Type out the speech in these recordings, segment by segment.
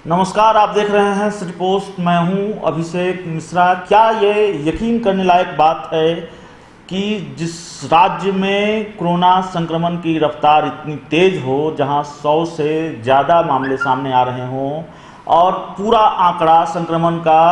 नमस्कार, आप देख रहे हैं सिटी पोस्ट। मैं हूं अभिषेक मिश्रा। क्या ये यकीन करने लायक बात है कि जिस राज्य में कोरोना संक्रमण की रफ्तार इतनी तेज हो, जहां 100 से ज़्यादा मामले सामने आ रहे हों और पूरा आंकड़ा संक्रमण का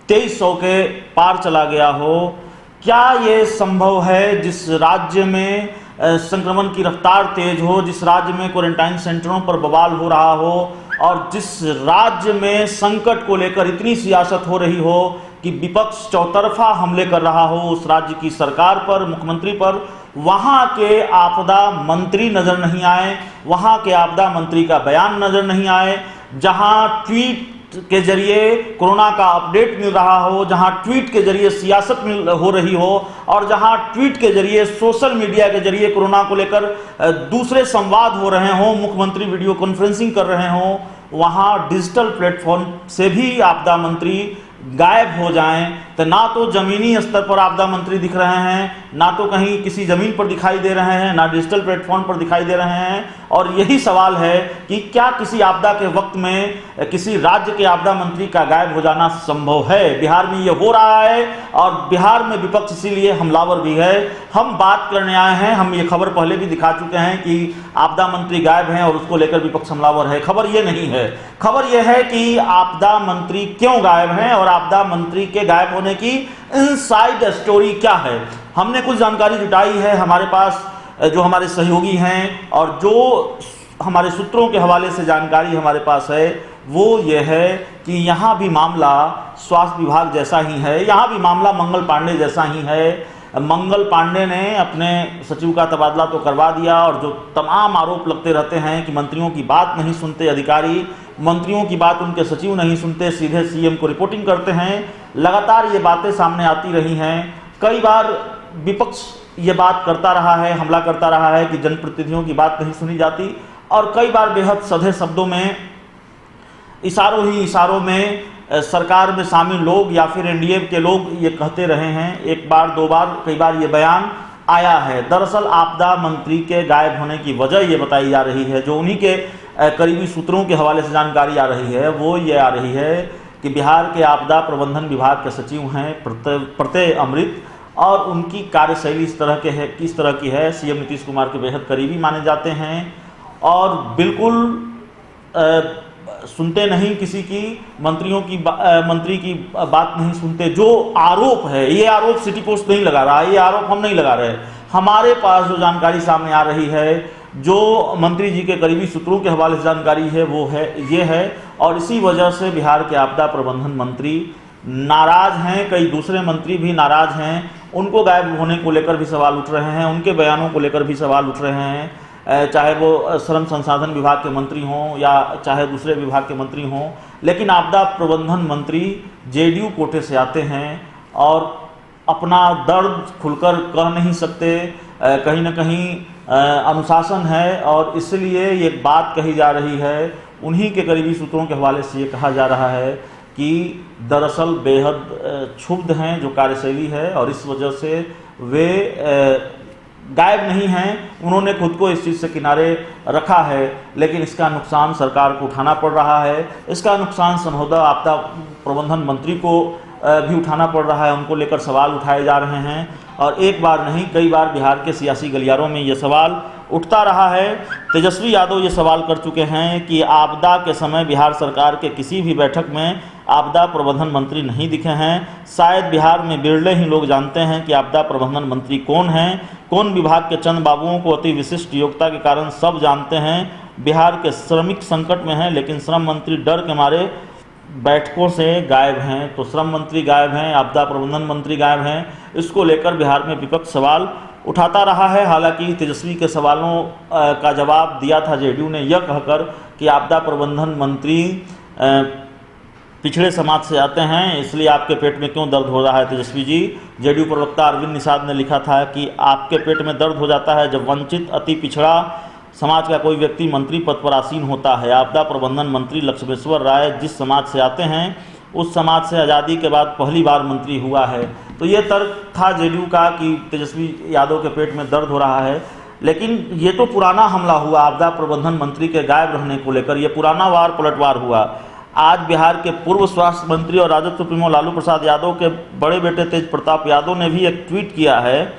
2300 के पार चला गया हो, क्या ये संभव है जिस राज्य में संक्रमण की रफ्तार तेज हो, जिस राज्य में क्वारंटाइन सेंटरों पर बवाल हो रहा हो और जिस राज्य में संकट को लेकर इतनी सियासत हो रही हो कि विपक्ष चौतरफा हमले कर रहा हो उस राज्य की सरकार पर, मुख्यमंत्री पर, वहां के आपदा मंत्री नजर नहीं आए, वहां के आपदा मंत्री का बयान नजर नहीं आए, जहां ट्वीट के जरिए कोरोना का अपडेट मिल रहा हो, जहां ट्वीट के जरिए सियासत हो रही हो और जहां ट्वीट के जरिए सोशल मीडिया के जरिए कोरोना को लेकर दूसरे संवाद हो रहे हों, मुख्यमंत्री वीडियो कॉन्फ्रेंसिंग कर रहे हों, वहां डिजिटल प्लेटफॉर्म से भी आपदा मंत्री गायब हो जाएं, तो ना तो जमीनी स्तर पर आपदा मंत्री दिख रहे हैं, ना तो कहीं किसी जमीन पर दिखाई दे रहे हैं, ना डिजिटल प्लेटफॉर्म पर दिखाई दे रहे हैं। और यही सवाल है कि क्या किसी आपदा के वक्त में किसी राज्य के आपदा मंत्री का गायब हो जाना संभव है? बिहार में ये हो रहा है और बिहार में विपक्ष इसीलिए हमलावर भी है। हम बात करने आए हैं, हम ये खबर पहले भी दिखा चुके हैं कि आपदा मंत्री गायब हैं और उसको लेकर विपक्ष हमलावर है। खबर ये नहीं है, खबर यह है कि आपदा मंत्री क्यों गायब हैं और आपदा मंत्री के गायब होने की इनसाइड स्टोरी क्या है। हमने कुछ जानकारी जुटाई है, हमारे पास जो हमारे सहयोगी हैं और जो हमारे सूत्रों के हवाले से जानकारी हमारे पास है वो ये है कि यहाँ भी मामला स्वास्थ्य विभाग जैसा ही है, यहाँ भी मामला मंगल पांडे जैसा ही है। मंगल पांडे ने अपने सचिव का तबादला तो करवा दिया और जो तमाम आरोप लगते रहते हैं कि मंत्रियों की बात नहीं सुनते अधिकारी, मंत्रियों की बात उनके सचिव नहीं सुनते, सीधे सीएम को रिपोर्टिंग करते हैं, लगातार ये बातें सामने आती रही हैं। कई बार विपक्ष ये बात करता रहा है, हमला करता रहा है कि जनप्रतिनिधियों की बात नहीं सुनी जाती और कई बार बेहद सधे शब्दों में, इशारों ही इशारों में सरकार में शामिल लोग या फिर एनडीए के लोग ये कहते रहे हैं। एक बार, दो बार, कई बार ये बयान आया है। दरअसल आपदा मंत्री के गायब होने की वजह ये बताई जा रही है, जो उन्हीं के करीबी सूत्रों के हवाले से जानकारी आ रही है, वो ये आ रही है कि बिहार के आपदा प्रबंधन विभाग के सचिव हैं प्रत्यय अमृत और उनकी कार्यशैली इस तरह की है, सीएम नीतीश कुमार के बेहद करीबी माने जाते हैं और बिल्कुल सुनते नहीं किसी की, मंत्री की बात नहीं सुनते। जो आरोप है, ये आरोप सिटी पोस्ट नहीं लगा रहा है, ये आरोप हम नहीं लगा रहे, हमारे पास जो जानकारी सामने आ रही है, जो मंत्री जी के करीबी सूत्रों के हवाले से जानकारी है वो है ये है। और इसी वजह से बिहार के आपदा प्रबंधन मंत्री नाराज हैं, कई दूसरे मंत्री भी नाराज हैं, उनको गायब होने को लेकर भी सवाल उठ रहे हैं, उनके बयानों को लेकर भी सवाल उठ रहे हैं, चाहे वो श्रम संसाधन विभाग के मंत्री हों या चाहे दूसरे विभाग के मंत्री हों। लेकिन आपदा प्रबंधन मंत्री जेडीयू कोटे से आते हैं और अपना दर्द खुलकर कह नहीं सकते, कहीं ना कहीं अनुशासन है और इसलिए ये बात कही जा रही है, उन्हीं के करीबी सूत्रों के हवाले से ये कहा जा रहा है कि दरअसल बेहद क्षुब्ध हैं जो कार्यशैली है और इस वजह से वे गायब नहीं हैं। उन्होंने खुद को इस चीज़ से किनारे रखा है, लेकिन इसका नुकसान सरकार को उठाना पड़ रहा है, इसका नुकसान संभवतः आपदा प्रबंधन मंत्री को भी उठाना पड़ रहा है, उनको लेकर सवाल उठाए जा रहे हैं और एक बार नहीं कई बार बिहार के सियासी गलियारों में ये सवाल उठता रहा है। तेजस्वी यादव ये सवाल कर चुके हैं कि आपदा के समय बिहार सरकार के किसी भी बैठक में आपदा प्रबंधन मंत्री नहीं दिखे हैं। शायद बिहार में बिरले ही लोग जानते हैं कि आपदा प्रबंधन मंत्री कौन हैं, कौन विभाग के चंद बाबुओं को अति विशिष्ट योग्यता के कारण सब जानते हैं। बिहार के श्रमिक संकट में हैं, लेकिन श्रम मंत्री डर के मारे बैठकों से गायब हैं। तो श्रम मंत्री गायब हैं, आपदा प्रबंधन मंत्री गायब हैं, इसको लेकर बिहार में विपक्ष सवाल उठाता रहा है। हालांकि तेजस्वी के सवालों का जवाब दिया था जेडीयू ने यह कहकर कि आपदा प्रबंधन मंत्री पिछड़े समाज से आते हैं, इसलिए आपके पेट में क्यों दर्द हो रहा है तेजस्वी जी। जेडीयू प्रवक्ता अरविंद निषाद ने लिखा था कि आपके पेट में दर्द हो जाता है जब वंचित अति पिछड़ा समाज का कोई व्यक्ति मंत्री पद पर आसीन होता है। आपदा प्रबंधन मंत्री लक्ष्मेश्वर राय जिस समाज से आते हैं उस समाज से आज़ादी के बाद पहली बार मंत्री हुआ है। तो ये तर्क था जेडीयू का कि तेजस्वी यादव के पेट में दर्द हो रहा है, लेकिन ये तो पुराना हमला हुआ आपदा प्रबंधन मंत्री के गायब रहने को लेकर, ये पुराना वार पलटवार हुआ। आज बिहार के पूर्व स्वास्थ्य मंत्री और राजद सुप्रीमो लालू प्रसाद यादव के बड़े बेटे तेज प्रताप यादव ने भी एक ट्वीट किया है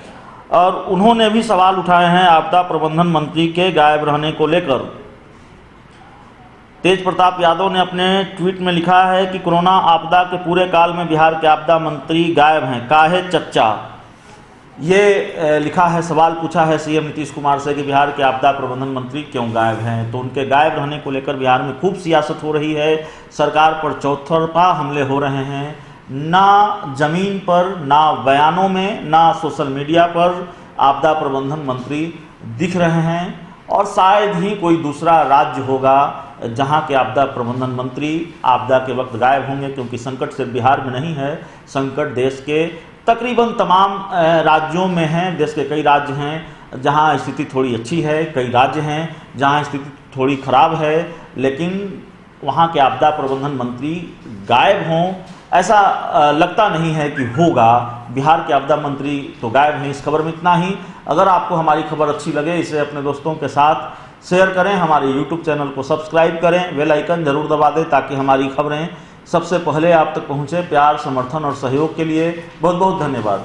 और उन्होंने भी सवाल उठाए हैं आपदा प्रबंधन मंत्री के गायब रहने को लेकर। तेज प्रताप यादव ने अपने ट्वीट में लिखा है कि कोरोना आपदा के पूरे काल में बिहार के आपदा मंत्री गायब हैं, काहे चच्चा। ये लिखा है, सवाल पूछा है सीएम नीतीश कुमार से कि बिहार के आपदा प्रबंधन मंत्री क्यों गायब हैं। तो उनके गायब रहने को लेकर बिहार में खूब सियासत हो रही है, सरकार पर चौतरफा हमले हो रहे हैं। ना जमीन पर, ना बयानों में, ना सोशल मीडिया पर आपदा प्रबंधन मंत्री दिख रहे हैं और शायद ही कोई दूसरा राज्य होगा जहां के आपदा प्रबंधन मंत्री आपदा के वक्त गायब होंगे, क्योंकि संकट सिर्फ बिहार में नहीं है, संकट देश के तकरीबन तमाम राज्यों में है। देश के कई राज्य हैं जहां स्थिति थोड़ी अच्छी है, कई राज्य हैं जहां स्थिति थोड़ी खराब है, लेकिन वहां के आपदा प्रबंधन मंत्री गायब हों ऐसा लगता नहीं है कि होगा। बिहार के आपदा मंत्री तो गायब हैं। इस खबर में इतना ही। अगर आपको हमारी खबर अच्छी लगे इसे अपने दोस्तों के साथ शेयर करें, हमारे YouTube चैनल को सब्सक्राइब करें, बेल आइकन जरूर दबा दें ताकि हमारी खबरें सबसे पहले आप तक पहुंचे। प्यार, समर्थन और सहयोग के लिए बहुत बहुत धन्यवाद।